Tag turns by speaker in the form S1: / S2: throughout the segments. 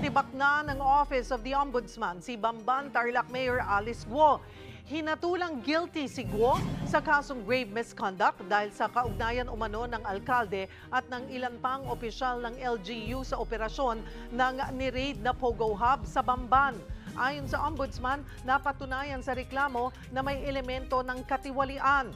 S1: Tibak na ng Office of the Ombudsman si Bamban Tarlac Mayor Alice Guo. Hinatulang guilty si Guo sa kasong grave misconduct dahil sa kaugnayan umano ng alkalde at ng ilan pang opisyal ng LGU sa operasyon ng ni-raid na Pogo Hub sa Bamban. Ayon sa Ombudsman, napatunayan sa reklamo na may elemento ng katiwalian.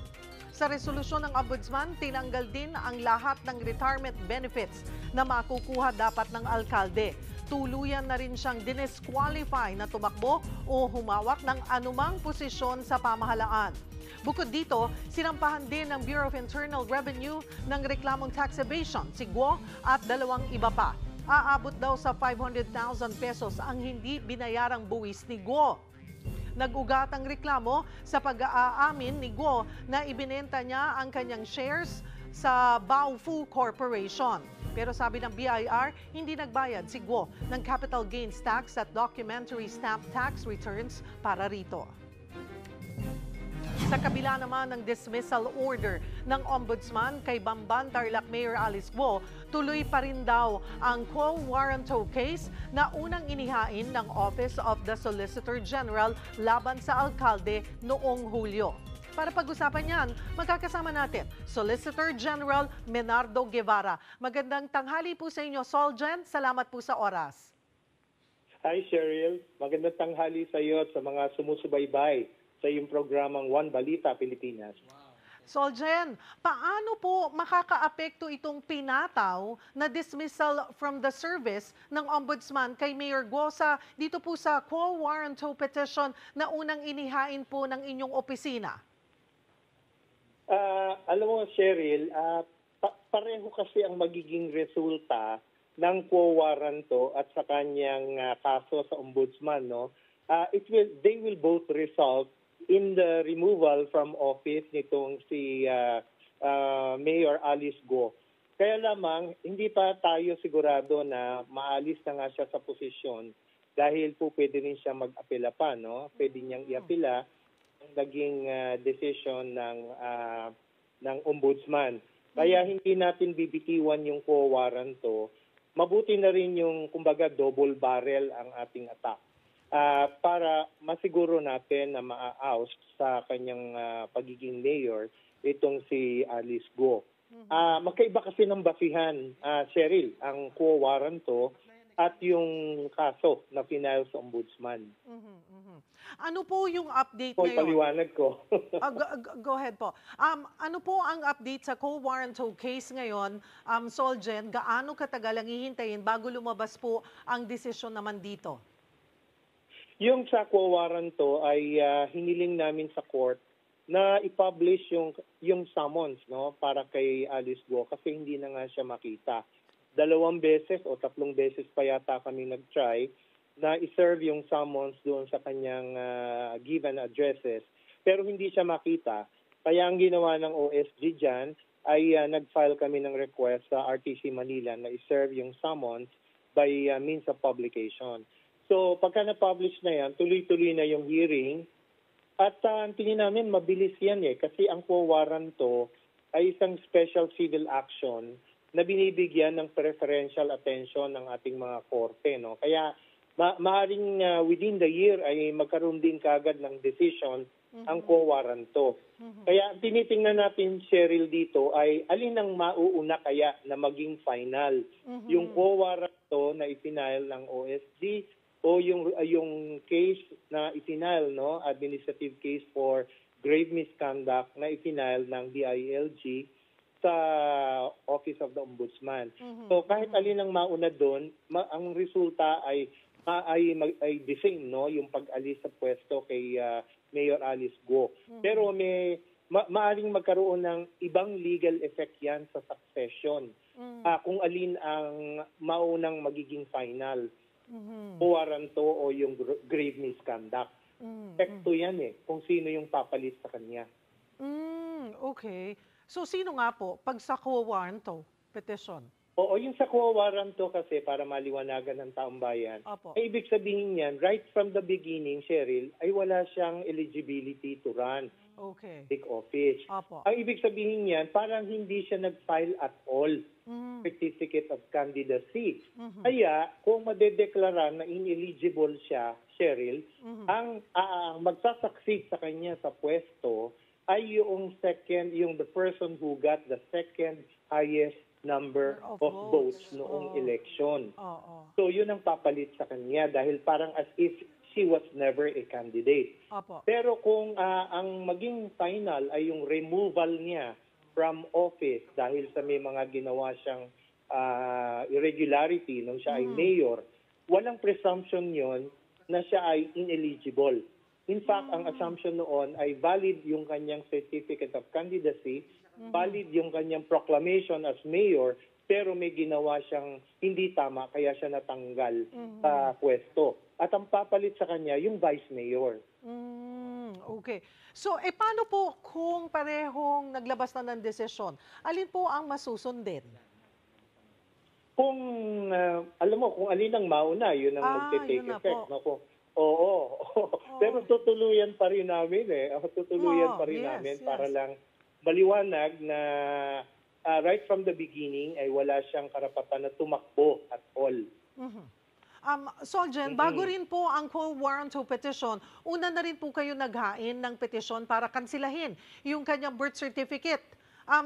S1: Sa resolusyon ng Ombudsman, tinanggal din ang lahat ng retirement benefits na makukuha dapat ng alkalde. Tuluyan na rin siyang dinisqualify na tumakbo o humawak ng anumang posisyon sa pamahalaan. Bukod dito, sinampahan din ng Bureau of Internal Revenue ng reklamong tax evasion si Guo at dalawang iba pa. Aabot daw sa 500,000 pesos ang hindi binayarang buwis ni Guo. Nag-ugat ang reklamo sa pag-aamin ni Guo na ibinenta niya ang kanyang shares sa Baofu Corporation. Pero sabi ng BIR, hindi nagbayad si Guo ng capital gains tax at documentary stamp tax returns para rito. Sa kabila naman ng dismissal order ng Ombudsman kay Bamban Tarlac Mayor Alice Guo, tuloy pa rin daw ang quo warranto case na unang inihain ng Office of the Solicitor General laban sa alkalde noong Hulyo. Para pag-usapan yan, magkakasama natin Solicitor General Menardo Guevara. Magandang tanghali po sa inyo, Solgen. Salamat po sa oras.
S2: Hi, Cheryl. Magandang tanghali sa iyo at sa mga sumusubaybay sa iyong programang One Balita Pilipinas.
S1: Solgen, paano po makakaapekto itong pinataw na dismissal from the service ng Ombudsman kay Mayor Guo dito po sa quo warranto petition na unang inihain po ng inyong opisina?
S2: Alam mo, Cheryl, pareho kasi ang magiging resulta ng quo warranto at sa kanyang kaso sa ombudsman, no? They will both result in the removal from office nitong si Mayor Alice Guo. Kaya lamang, hindi pa tayo sigurado na maalis na nga siya sa posisyon dahil po pwede rin siya mag-apela pa, no? Pwede niyang i-apela ang naging decision ng ombudsman. Kaya hindi natin bibitiwan yung quo warranto. Mabuti na rin yung, kumbaga, double barrel ang ating attack. Para masiguro natin na maa-oust sa kanyang pagiging mayor itong si Alice Guo. Magkaiba kasi ng basihan, Cheryl, ang quo warranto at yung kaso na final sa ombudsman.
S1: Ano po yung update ngayon?
S2: Paliwanag ko.
S1: Go ahead po. Ano po ang update sa quo warranto case ngayon, Solgen? Gaano katagal ang hihintayin bago lumabas po ang desisyon naman dito?
S2: Yung sa quo warranto ay hiniling namin sa court na i-publish yung summons, no, para kay Alice Guo kasi hindi na nga siya makita. 2 beses o 3 beses pa yata kami nag-try na i-serve yung summons doon sa kanyang given addresses pero hindi siya makita. Kaya ang ginawa ng OSG dyan ay nag-file kami ng request sa RTC Manila na i-serve yung summons by means of publication. So pagka na-publish na yan, tuloy-tuloy na yung hearing at tingin namin mabilis yan kasi ang quo warranto ay isang special civil action na binibigyan ng preferential attention ng ating mga korte, no? Kaya maaring within the year ay magkaroon din kagad ng decision ang quo warranto. Kaya tinitingnan natin, Cheryl, dito ay alin ang mauuna kaya na maging final. Yung quo warranto na ifinile ng OSG o yung case na ifinile, no, administrative case for grave misconduct na ifinile ng DILG sa Office of the Ombudsman. So kahit alin ang mauna doon, ang resulta ay the same, no, yung pag-alis sa pwesto kay Mayor Alice Guo. Pero maaring magkaroon ng ibang legal effect yan sa succession. Kung alin ang maunang magiging final. Warranto o yung grave misconduct. Epekto yan kung sino yung papalis sa kanya.
S1: Okay. So sino nga po pag sa quo warranto petition?
S2: Oo, yung sa quo warranto kasi para maliwanagan ng taong bayan, ay ibig sabihin yan, right from the beginning, Cheryl, ay wala siyang eligibility to run.
S1: Okay.
S2: office.
S1: Opo.
S2: Ang ibig sabihin niyan, parang hindi siya nag-file at all
S1: Mhm.
S2: certificate of candidacy.
S1: Mhm.
S2: Kaya kung madedeklara na ineligible siya, Cheryl,
S1: Mhm.
S2: ang magsasucceed sa kanya sa pwesto ay yung the person who got the second highest number
S1: Of
S2: of votes
S1: votes.
S2: noong
S1: Oo.
S2: election.
S1: Oo.
S2: So yun ang papalit sa kanya dahil parang as if she was never a candidate.
S1: Opo.
S2: Pero kung ang maging final ay yung removal niya from office dahil sa may mga ginawa siyang irregularity nung siya ay mayor, walang presumption yon na siya ay ineligible. In fact, ang assumption noon ay valid yung kanyang certificate of candidacy, valid yung kanyang proclamation as mayor, pero may ginawa siyang hindi tama kaya siya natanggal sa pwesto. At ang papalit sa kanya yung vice mayor.
S1: Okay. So, paano po kung parehong naglabas na ng desisyon? Alin po ang masusundin?
S2: Kung alam mo kung alin ang mauna, yun ang magte-take
S1: yun na
S2: effect.
S1: po.
S2: No? Oo. Pero tutuluyan pa rin namin Tutuluyan
S1: Oo,
S2: pa rin
S1: yes,
S2: namin
S1: yes.
S2: para lang maliwanag na right from the beginning ay wala siyang karapatan na tumakbo at all.
S1: Soljen, bago rin po ang quo warranto petition, una na rin po kayo naghain ng petisyon para kansilahin yung kanyang birth certificate.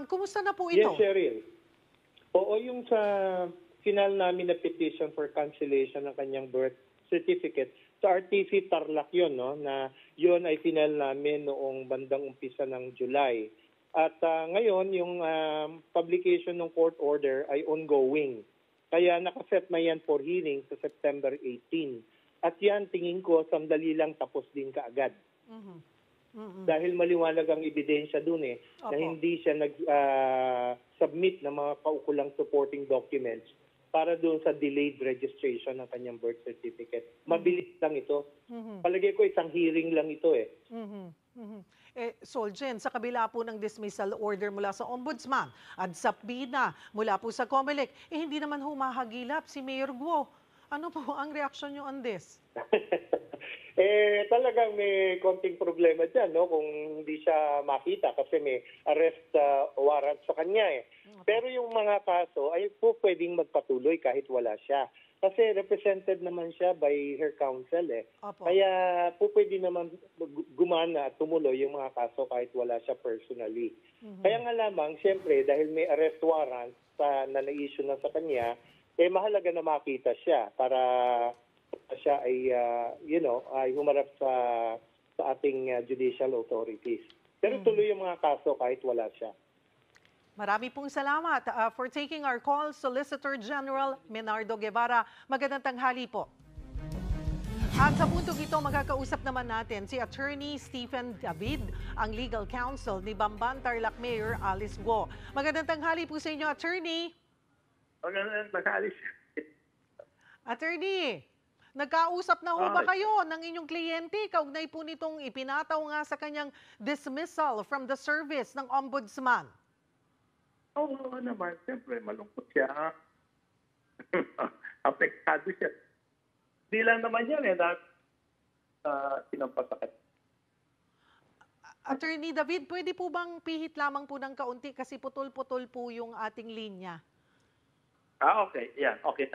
S1: Kumusta na po ito?
S2: Yes, Cheryl. Oo, yung sa final namin na petition for cancellation ng kanyang birth certificate, sa RTC Tarlac yun, no? Na yun ay final namin noong bandang umpisa ng July. At ngayon, yung publication ng court order ay ongoing. Kaya nakaset na yan for hearing sa September 18. At yan, tingin ko, sandali lang tapos din kaagad. Dahil maliwanag ang ebidensya dun na
S1: Opo.
S2: hindi siya nag-submit ng mga kaukulang supporting documents para doon sa delayed registration ng kanyang birth certificate. Mabilis lang ito. Palagay ko isang hearing lang ito
S1: Soljen, sa kabila po ng dismissal order mula sa Ombudsman at sa PIDA mula po sa COMELEC, hindi naman humahagilap si Mayor Guo. Ano po ang reaksyon niyo on this?
S2: Talagang may konting problema dyan, no? Kung hindi siya makita kasi may arrest warrant sa kanya Pero yung mga kaso ay po pwedeng magpatuloy kahit wala siya. Kasi represented naman siya by her counsel
S1: Opo.
S2: Kaya po pwede naman gumana at tumuloy yung mga kaso kahit wala siya personally. Kaya nga lamang, siyempre, dahil may arrest warrant na na-issue na sa kanya, mahalaga na makita siya para siya ay, ay humarap sa ating judicial authorities. Pero tuloy yung mga kaso kahit wala siya.
S1: Marami pong salamat for taking our call, Solicitor General Menardo Guevara. Magandang tanghali po. At sa puntong ito, magkakausap naman natin si Attorney Stephen David, ang legal counsel ni Bamban Tarlac Mayor Alice Guo. Magandang tanghali po sa inyo, Attorney.
S3: Magandang tanghali.
S1: Attorney, nagkausap na ho ba kayo ng inyong kliyente kaugnay po nitong ipinataw nga sa kanyang dismissal from the service ng Ombudsman?
S3: Oo naman. Siyempre, malungkot siya. Apektado siya. Hindi lang naman yan dahil sinampasakit.
S1: Attorney David, pwede po bang pihit lamang po ng kaunti kasi putol-putol po yung ating linya?
S3: Okay. Yan. Okay.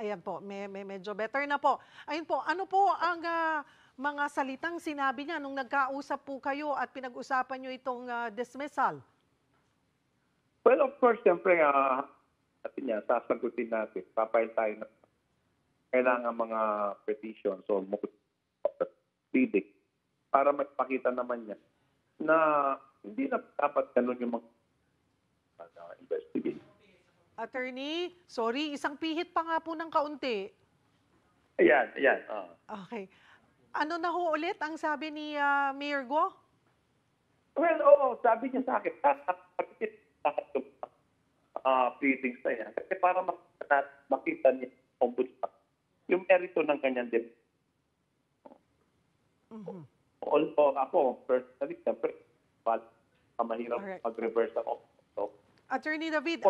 S1: Ayan po, medyo better na po. Ayun po, ano po ang mga salitang sinabi niya nung nagkausap po kayo at pinag-usapan niyo itong dismissal?
S3: Well, of course, siyempre, sasagutin natin. Papayal tayo na kailangan mga petitions o pleading para magpakita naman niya na hindi na dapat ganun yung mga investigate.
S1: Attorney, sorry, isang pihit pa nga po ng kaunti.
S3: Ayan.
S1: Okay. Ano na ho ulit ang sabi ni Mayor Guo?
S3: Well, oo, sabi niya sa akin, lahat yung pleadings na yan. Kasi para makita niya Ombudsman yung merito ng kanyang din. Although ako, personally, siyempre, mahirap mag-reverse ako. So,
S1: Attorney David,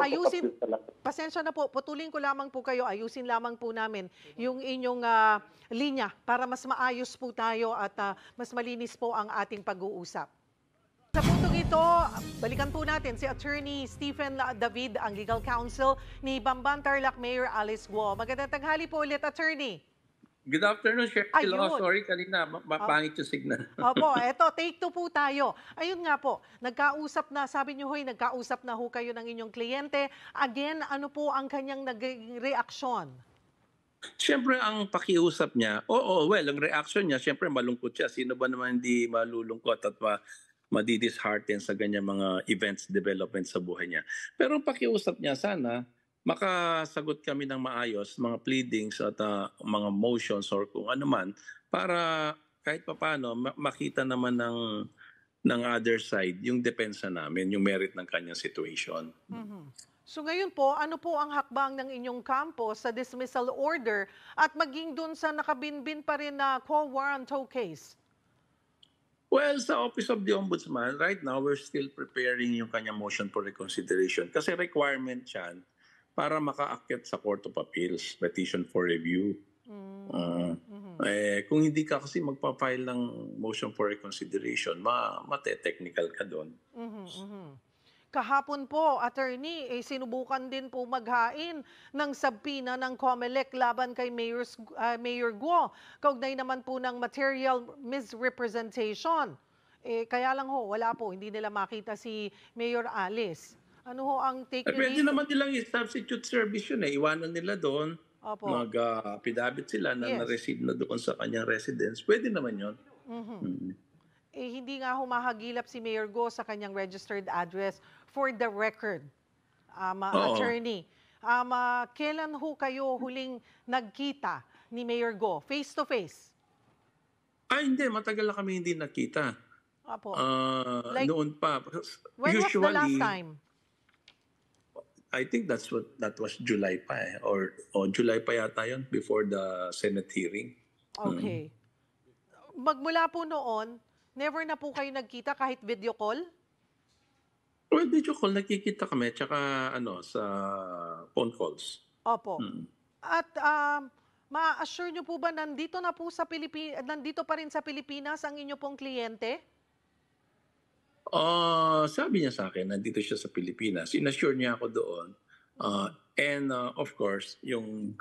S1: pasensya na po, putulin ko lamang po kayo, ayusin lamang po namin yung inyong linya para mas maayos po tayo at mas malinis po ang ating pag-uusap. ito, balikan po natin si Attorney Stephen David, ang legal counsel ni Bamban Tarlac Mayor Alice Guo. Magandang tanghali po ulit, Attorney.
S4: Good afternoon, Cheryl.
S1: Ayun.
S4: Sorry, kanina mapangit yung signal.
S1: Opo, eto, take two po tayo. Ayun nga po, nagkausap na, sabi niyo hoy, nagkausap na ho kayo ng inyong kliyente. Again, ano po ang kanyang naging reaksyon?
S4: Siyempre, ang pakiusap niya, ang reaction niya, siyempre malungkot siya. Sino ba naman hindi malulungkot at madidishearten sa ganyan mga events, development sa buhay niya. Pero ang pakiusap niya, sana makasagot kami ng maayos, mga pleadings at mga motions or kung ano man, para kahit papano makita naman ng other side yung depensa namin, yung merit ng kanyang situation.
S1: So ngayon po, ano po ang hakbang ng inyong kampo sa dismissal order at maging dun sa nakabinbin pa rin na quo warranto case?
S4: Well, sa Office of the Ombudsman, right now, we're still preparing yung kanyang motion for reconsideration kasi requirement yan para makaakyat sa Court of Appeals, petition for review. Kung hindi ka kasi magpa-file ng motion for reconsideration, mate-technical ka doon.
S1: Kahapon po, attorney, sinubukan din po maghain ng sabpina ng COMELEC laban kay Mayor Guo. Kaugnay naman po ng material misrepresentation. Kaya lang ho, wala po, hindi nila makita si Mayor Alice. Ano ho ang take nyo
S4: Pwede
S1: dito?
S4: naman nilang i-substitute service yun eh. Iwanan nila doon.
S1: Opo.
S4: Mag-affidavit sila na
S1: Yes.
S4: na-receive na doon sa kanyang residence. Pwede naman yun.
S1: Hindi nga humahagilap si Mayor Guo sa kanyang registered address for the record, attorney. Kailan ho kayo huling nagkita ni Mayor Guo? Face to face?
S4: Hindi. Matagal na kami hindi nakita.
S1: Opo. Like,
S4: Noon pa.
S1: When was the last time?
S4: I think that was July pa eh. Or July pa yata yun before the Senate hearing.
S1: Okay. Magmula po noon, never na po kayo nagkita kahit video call?
S4: Well, video call, nakikita kami, tsaka sa phone calls.
S1: Opo. At ma-assure nyo po ba nandito na po sa nandito pa rin sa Pilipinas ang inyo pong kliyente?
S4: Sabi niya sa akin, nandito siya sa Pilipinas. Inassure niya ako doon. And of course, yung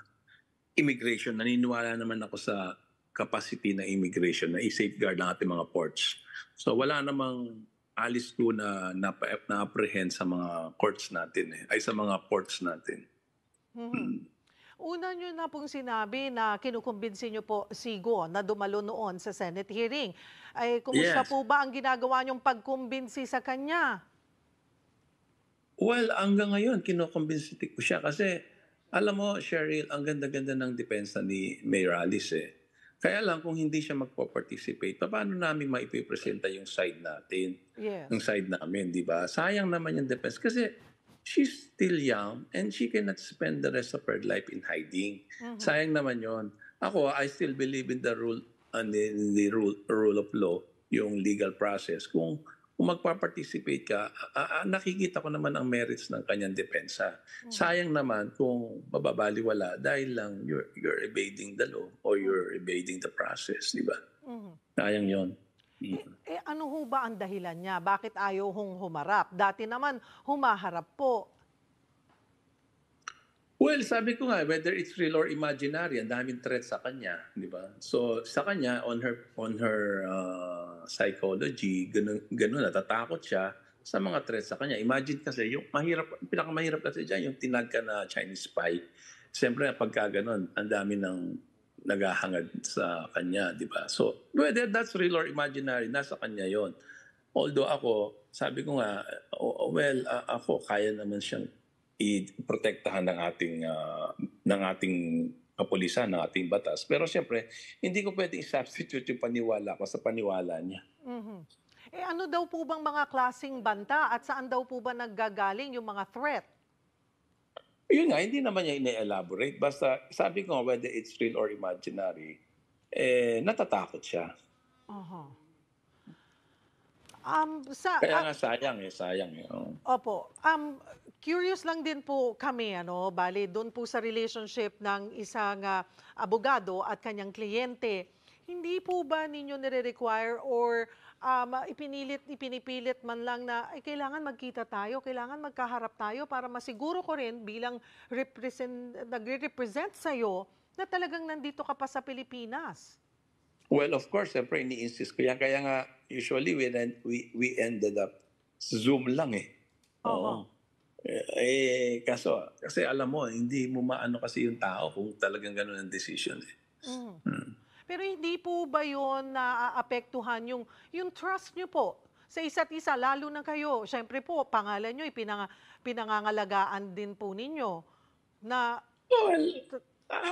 S4: immigration, naniniwala naman ako sa capacity na immigration na i-safeguard ang ating mga ports. So wala namang Alice Guo na na-apprehend sa mga courts natin ay sa mga ports natin.
S1: Una nyo na pong sinabi na kinukumbinsi nyo po si Guo na dumalo noon sa Senate hearing. Ay, kumusta
S4: Yes.
S1: po ba ang ginagawa nyong pagkumbinsi sa kanya?
S4: Well, hanggang ngayon, kinukumbinsi ko siya kasi alam mo, Cheryl, ang ganda-ganda ng depensa ni Mayor Alice eh. Kaya lang kung hindi siya magpo-participate, paano namin maipipresenta yung side natin?
S1: Yes.
S4: Yung side namin, di ba? Sayang naman yung defense kasi she's still young and she cannot spend the rest of her life in hiding. Sayang naman yon. Ako, I still believe in the rule and the rule of law, yung legal process. Kung magpa-participate ka, nakikita ko naman ang merits ng kanyang depensa. Sayang naman kung mababaliwala dahil lang you're evading the law or you're evading the process, di ba? Sayang yon.
S1: Ano ho ba ang dahilan niya? Bakit ayaw hong humarap? Dati naman, humaharap po.
S4: Well, sabi ko nga, whether it's real or imaginary, ang daming threat sa kanya, di ba? So, sa kanya, on her psychology, ganun, natatakot siya sa mga threats sa kanya. Imagine kasi, yung pinakamahirap kasi dyan, yung tinag ka na Chinese spy. Siyempre, pagka ganun, ang dami ng naghahangad sa kanya, di ba? So, whether that's real or imaginary, nasa kanya yon. Although ako, sabi ko nga, ako, kaya naman siyang i-protektahan ng ating kapulisan, ng ating batas. Pero siyempre, hindi ko pwede i-substitute yung paniwala ko sa paniwala niya.
S1: Ano daw po bang mga klaseng banta at saan daw po ba naggagaling yung mga threat?
S4: Yun nga, hindi naman niya ina-elaborate. Basta sabi ko nga, whether it's real or imaginary, natatakot siya. Kaya nga sayang eh. Oh.
S1: Opo. Curious lang din po kami, bali doon po sa relationship ng isang abogado at kanyang kliyente. Hindi po ba ninyo nire-require or ipinipilit man lang na ay, kailangan magkita tayo, kailangan magkaharap tayo para masiguro ko rin bilang nagre-represent sa'yo na talagang nandito ka pa sa Pilipinas?
S4: Well, of course, siyempre ini-insist ko yan. Kaya nga, usually we ended up Zoom lang eh.
S1: Oo.
S4: Kasi alam mo, hindi mo maano kasi yung tao kung talagang ganun ang decision eh.
S1: Pero hindi po ba yun naaapektuhan yung trust nyo po sa isa't isa, lalo na kayo? Siyempre po, pangalan nyo, pinangangalagaan din po ninyo na...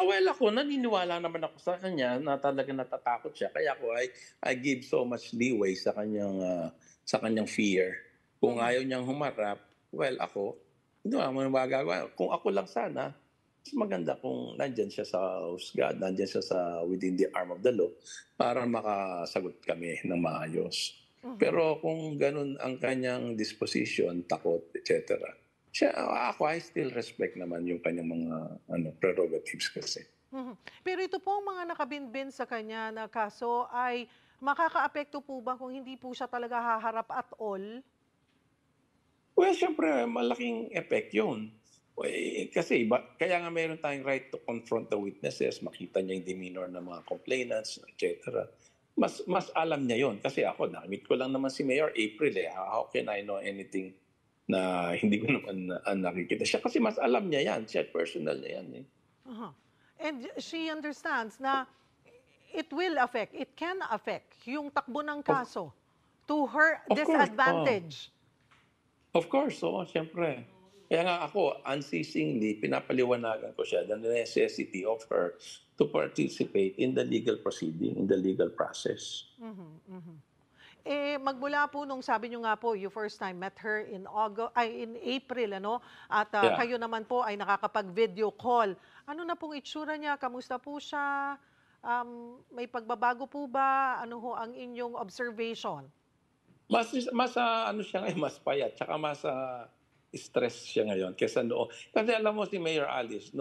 S4: Well, ako, naniniwala naman ako sa kanya na talagang natatakot siya. Kaya ako, I give so much leeway sa kanyang fear. Kung ayaw niyang humarap, well, ako, hindi naman magagawa. Kung ako lang sana, mas maganda kung nandyan siya sa husgad, nandyan siya within the arm of the law para makasagot kami ng maayos. Pero kung ganun ang kanyang disposition, takot, etc., I still respect naman yung kanyang mga prerogatives kasi.
S1: Pero ito po ang mga nakabinbin sa kanya na kaso ay makakaapekto po ba kung hindi po siya talaga haharap at all?
S4: Well, syempre, malaking effect yun. Kasi kaya nga meron tayong right to confront the witnesses, makita niya yung demeanor ng mga complainants, etc. Mas alam niya yon kasi ako, na-meet ko lang naman si Mayor April eh. How can I know anything na hindi ko naman nakikita siya? Kasi mas alam niya yan, siya personal niya yan eh.
S1: And she understands na it can affect yung takbo ng kaso to her disadvantage.
S4: Of course, syempre. Kaya nga ako, unceasingly, pinapaliwanagan ko siya the necessity of her to participate in the legal proceeding, in the legal process.
S1: Magmula po nung sabi nyo nga po, you first time met her in April, ano? At kayo naman po ay nakakapag-video call. Ano na pong itsura niya? Kamusta po siya? May pagbabago po ba? Ano ho ang inyong observation?
S4: Mas siya ngayon, mas payat, tsaka mas stress siya ngayon kesa noon. Kasi alam mo si Mayor Alice,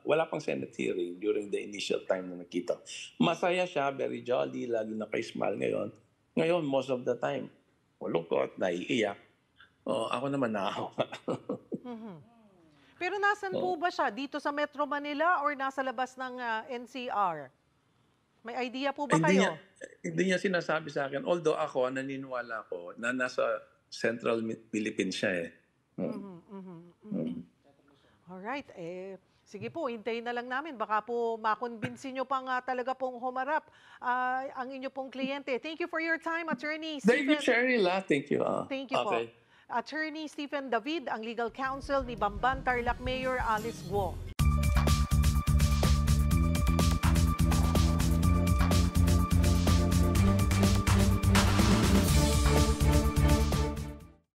S4: wala pang Senate hearing, during the initial time na nakita, masaya siya, very jolly, lagi naka-smile ngayon. Ngayon, most of the time, malungkot, naiiyak. Ako naman naawa.
S1: Pero nasan po ba siya? Dito sa Metro Manila or nasa labas ng NCR? May idea po ba kayo?
S4: Hindi niya sinasabi sa akin. Although ako, naniniwala ko na nasa Central Philippines siya eh.
S1: Alright. Sige po, hintayin na lang namin. Baka po makonbinsin nyo pang talaga pong humarap ang inyo pong kliyente. Thank you for your time, Attorney Stephen.
S4: Thank you, Cheryl. Thank you.
S1: Thank you po. Attorney Stephen David, ang legal counsel ni Bamban Tarlac Mayor Alice Guo.